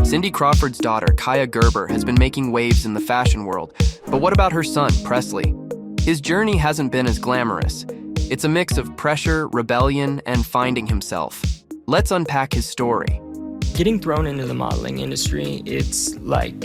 Cindy Crawford's daughter, Kaia Gerber, has been making waves in the fashion world. But what about her son, Presley? His journey hasn't been as glamorous. It's a mix of pressure, rebellion, and finding himself. Let's unpack his story. Getting thrown into the modeling industry, it's like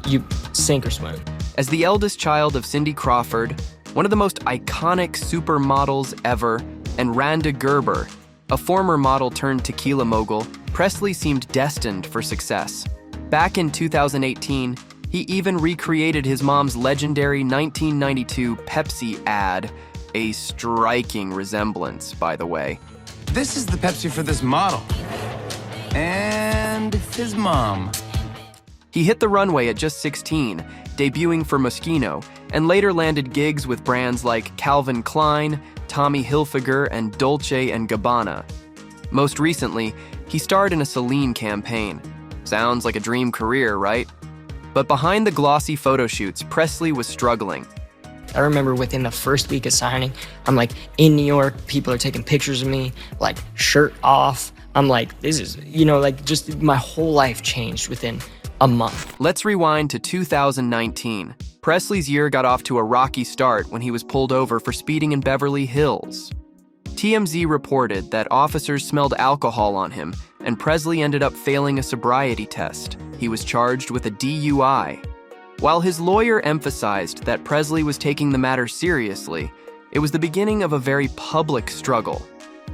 you sink or swim. As the eldest child of Cindy Crawford, one of the most iconic supermodels ever, and Randa Gerber, a former model turned tequila mogul, Presley seemed destined for success. Back in 2018, he even recreated his mom's legendary 1992 Pepsi ad, a striking resemblance, by the way. This is the Pepsi for this model. And his mom. He hit the runway at just 16, debuting for Moschino, and later landed gigs with brands like Calvin Klein, Tommy Hilfiger, and Dolce & Gabbana. Most recently, he starred in a Celine campaign. Sounds like a dream career, right? But behind the glossy photo shoots, Presley was struggling. I remember within the first week of signing, I'm like in New York, people are taking pictures of me, like shirt off. I'm like, this is, just my whole life changed within a month. Let's rewind to 2019. Presley's year got off to a rocky start when he was pulled over for speeding in Beverly Hills. TMZ reported that officers smelled alcohol on him, and Presley ended up failing a sobriety test. He was charged with a DUI. While his lawyer emphasized that Presley was taking the matter seriously, it was the beginning of a very public struggle.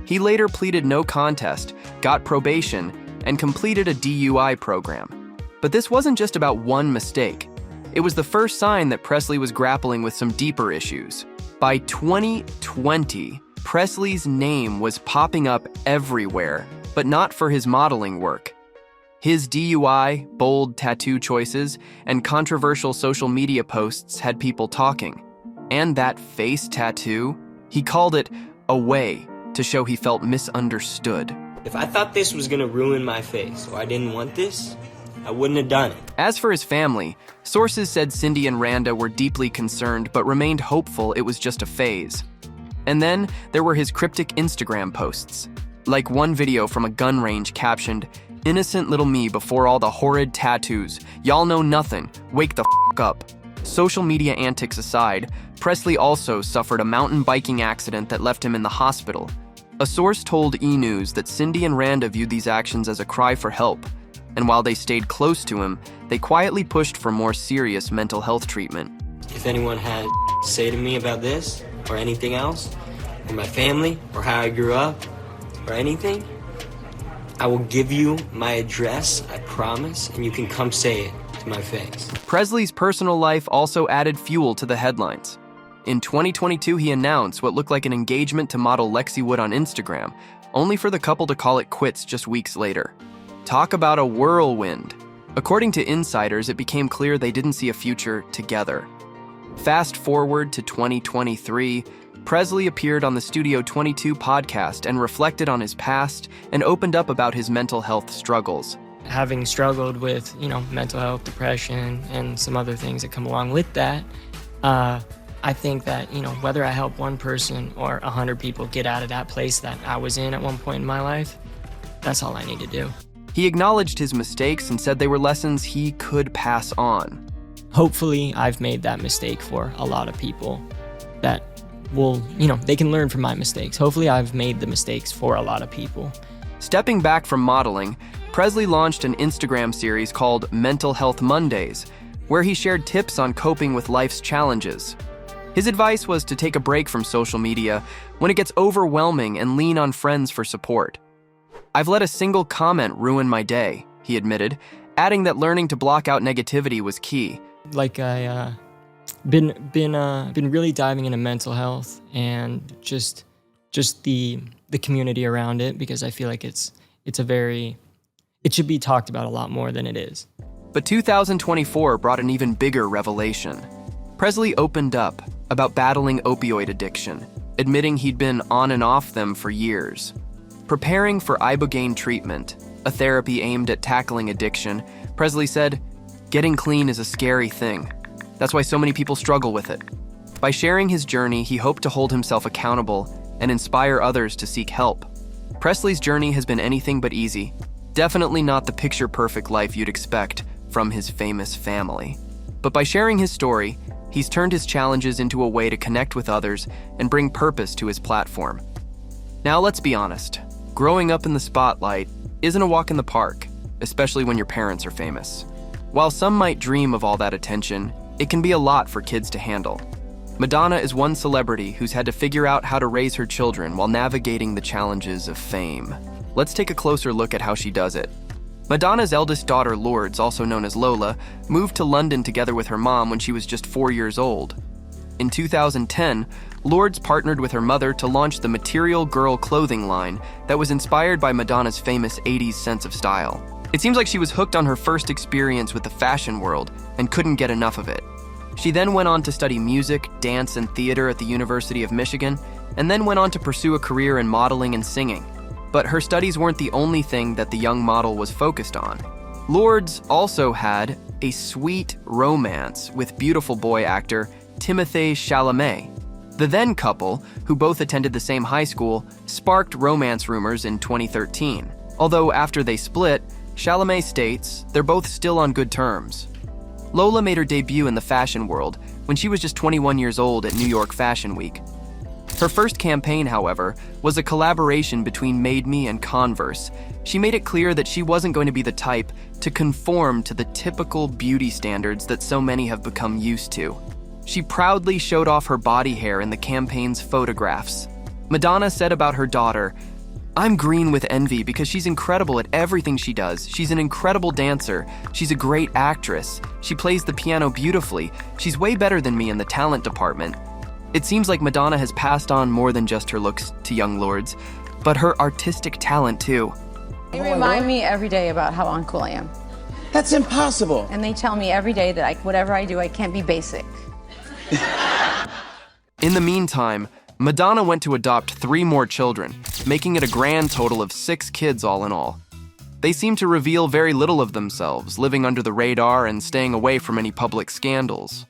He later pleaded no contest, got probation, and completed a DUI program. But this wasn't just about one mistake. It was the first sign that Presley was grappling with some deeper issues. By 2020, Presley's name was popping up everywhere, but not for his modeling work. His DUI, bold tattoo choices, and controversial social media posts had people talking. And that face tattoo, he called it a way to show he felt misunderstood. If I thought this was gonna ruin my face, or I didn't want this, I wouldn't have done it. As for his family, sources said Cindy and Randa were deeply concerned but remained hopeful it was just a phase. And then there were his cryptic Instagram posts, like one video from a gun range captioned, "Innocent little me before all the horrid tattoos. Y'all know nothing. Wake the f*** up." Social media antics aside, Presley also suffered a mountain biking accident that left him in the hospital. A source told E! News that Cindy and Randa viewed these actions as a cry for help, and while they stayed close to him, they quietly pushed for more serious mental health treatment. If anyone had to say to me about this, or anything else, or my family, or how I grew up, or anything, I will give you my address, I promise, and you can come say it to my face. Presley's personal life also added fuel to the headlines. In 2022, he announced what looked like an engagement to model Lexi Wood on Instagram, only for the couple to call it quits just weeks later. Talk about a whirlwind. According to insiders, it became clear they didn't see a future together. Fast forward to 2023, Presley appeared on the Studio 22 podcast and reflected on his past and opened up about his mental health struggles. Having struggled with, mental health, depression, and some other things that come along with that, I think that, whether I help one person or 100 people get out of that place that I was in at one point in my life, that's all I need to do. He acknowledged his mistakes and said they were lessons he could pass on. Hopefully, I've made that mistake for a lot of people that will, they can learn from my mistakes. Hopefully, I've made the mistakes for a lot of people. Stepping back from modeling, Presley launched an Instagram series called Mental Health Mondays, where he shared tips on coping with life's challenges. His advice was to take a break from social media when it gets overwhelming and lean on friends for support. "I've let a single comment ruin my day," he admitted, adding that learning to block out negativity was key. Like I been really diving into mental health and just the community around it, because I feel like it should be talked about a lot more than it is. But 2024 brought an even bigger revelation. Presley opened up about battling opioid addiction, admitting he'd been on and off them for years. Preparing for ibogaine treatment, a therapy aimed at tackling addiction, Presley said, "Getting clean is a scary thing. That's why so many people struggle with it." By sharing his journey, he hoped to hold himself accountable and inspire others to seek help. Presley's journey has been anything but easy. Definitely not the picture-perfect life you'd expect from his famous family. But by sharing his story, he's turned his challenges into a way to connect with others and bring purpose to his platform. Now let's be honest, growing up in the spotlight isn't a walk in the park, especially when your parents are famous. While some might dream of all that attention, it can be a lot for kids to handle. Madonna is one celebrity who's had to figure out how to raise her children while navigating the challenges of fame. Let's take a closer look at how she does it. Madonna's eldest daughter, Lourdes, also known as Lola, moved to London together with her mom when she was just 4 years old. In 2010, Lourdes partnered with her mother to launch the Material Girl clothing line that was inspired by Madonna's famous 80s sense of style. It seems like she was hooked on her first experience with the fashion world and couldn't get enough of it. She then went on to study music, dance, and theater at the University of Michigan, and then went on to pursue a career in modeling and singing. But her studies weren't the only thing that the young model was focused on. Lourdes also had a sweet romance with beautiful boy actor Timothée Chalamet. The then couple, who both attended the same high school, sparked romance rumors in 2013. Although after they split, Chalamet states they're both still on good terms. Lola made her debut in the fashion world when she was just 21 years old at New York Fashion Week. Her first campaign, however, was a collaboration between Made Me and Converse. She made it clear that she wasn't going to be the type to conform to the typical beauty standards that so many have become used to. She proudly showed off her body hair in the campaign's photographs. Madonna said about her daughter, "I'm green with envy because she's incredible at everything she does. She's an incredible dancer. She's a great actress. She plays the piano beautifully. She's way better than me in the talent department." It seems like Madonna has passed on more than just her looks to young Lourdes, but her artistic talent too. They remind me every day about how uncool I am. That's impossible. And they tell me every day that whatever I do, I can't be basic. In the meantime, Madonna went to adopt 3 more children, making it a grand total of 6 kids all in all. They seem to reveal very little of themselves, living under the radar and staying away from any public scandals.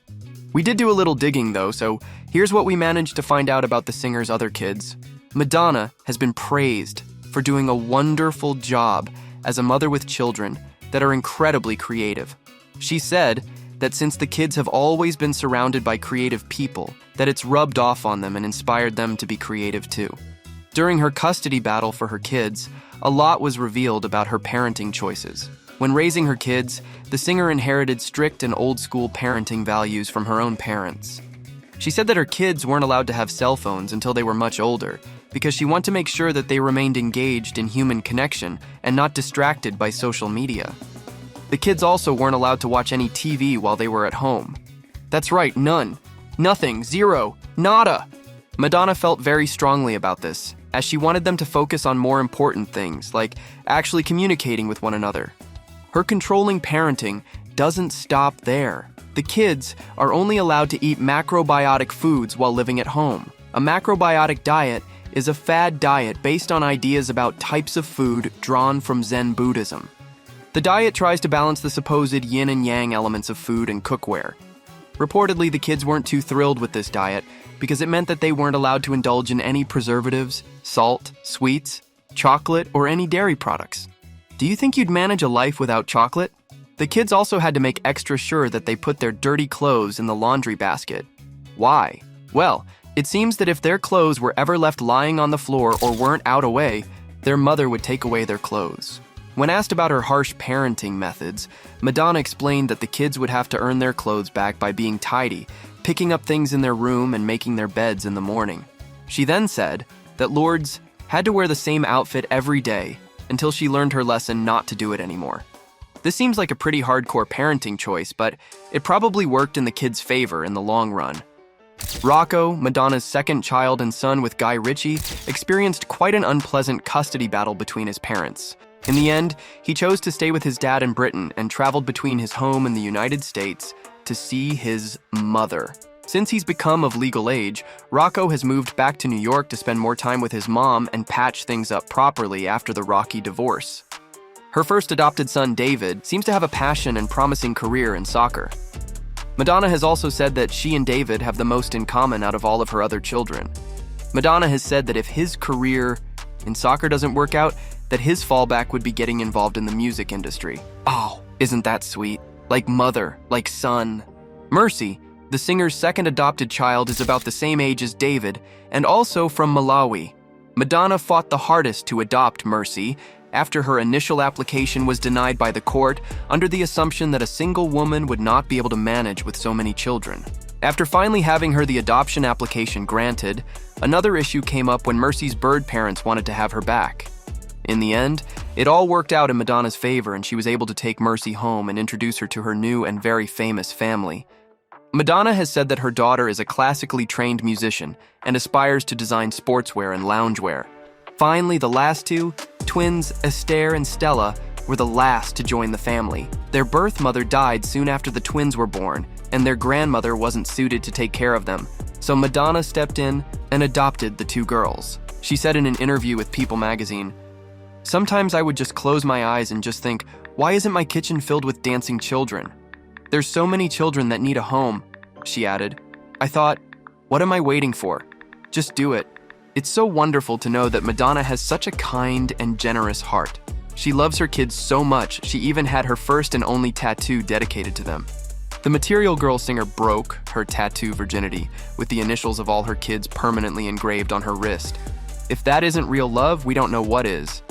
We did do a little digging though, so here's what we managed to find out about the singer's other kids. Madonna has been praised for doing a wonderful job as a mother with children that are incredibly creative. She said that since the kids have always been surrounded by creative people, that it's rubbed off on them and inspired them to be creative too. During her custody battle for her kids, a lot was revealed about her parenting choices. When raising her kids, the singer inherited strict and old-school parenting values from her own parents. She said that her kids weren't allowed to have cell phones until they were much older, because she wanted to make sure that they remained engaged in human connection and not distracted by social media. The kids also weren't allowed to watch any TV while they were at home. That's right, none. Nothing, zero, nada. Madonna felt very strongly about this, as she wanted them to focus on more important things, like actually communicating with one another. Her controlling parenting doesn't stop there. The kids are only allowed to eat macrobiotic foods while living at home. A macrobiotic diet is a fad diet based on ideas about types of food drawn from Zen Buddhism. The diet tries to balance the supposed yin and yang elements of food and cookware. Reportedly, the kids weren't too thrilled with this diet because it meant that they weren't allowed to indulge in any preservatives, salt, sweets, chocolate, or any dairy products. Do you think you'd manage a life without chocolate? The kids also had to make extra sure that they put their dirty clothes in the laundry basket. Why? Well, it seems that if their clothes were ever left lying on the floor or weren't out away, their mother would take away their clothes. When asked about her harsh parenting methods, Madonna explained that the kids would have to earn their clothes back by being tidy, picking up things in their room and making their beds in the morning. She then said that Lourdes had to wear the same outfit every day until she learned her lesson not to do it anymore. This seems like a pretty hardcore parenting choice, but it probably worked in the kids' favor in the long run. Rocco, Madonna's second child and son with Guy Ritchie, experienced quite an unpleasant custody battle between his parents. In the end, he chose to stay with his dad in Britain and traveled between his home in the United States to see his mother. Since he's become of legal age, Rocco has moved back to New York to spend more time with his mom and patch things up properly after the rocky divorce. Her first adopted son, David, seems to have a passion and promising career in soccer. Madonna has also said that she and David have the most in common out of all of her other children. Madonna has said that if his career in soccer doesn't work out, that his fallback would be getting involved in the music industry. Oh, isn't that sweet? Like mother, like son. Mercy, the singer's second adopted child, is about the same age as David and also from Malawi. Madonna fought the hardest to adopt Mercy after her initial application was denied by the court under the assumption that a single woman would not be able to manage with so many children. After finally having her the adoption application granted, another issue came up when Mercy's bird parents wanted to have her back. In the end, it all worked out in Madonna's favor and she was able to take Mercy home and introduce her to her new and very famous family. Madonna has said that her daughter is a classically trained musician and aspires to design sportswear and loungewear. Finally, the last two, twins Esther and Stella, were the last to join the family. Their birth mother died soon after the twins were born, and their grandmother wasn't suited to take care of them, so Madonna stepped in and adopted the two girls. She said in an interview with People magazine, "Sometimes I would just close my eyes and just think, why isn't my kitchen filled with dancing children? There's so many children that need a home," she added. "I thought, what am I waiting for? Just do it." It's so wonderful to know that Madonna has such a kind and generous heart. She loves her kids so much, she even had her first and only tattoo dedicated to them. The Material Girl singer broke her tattoo virginity with the initials of all her kids permanently engraved on her wrist. If that isn't real love, we don't know what is.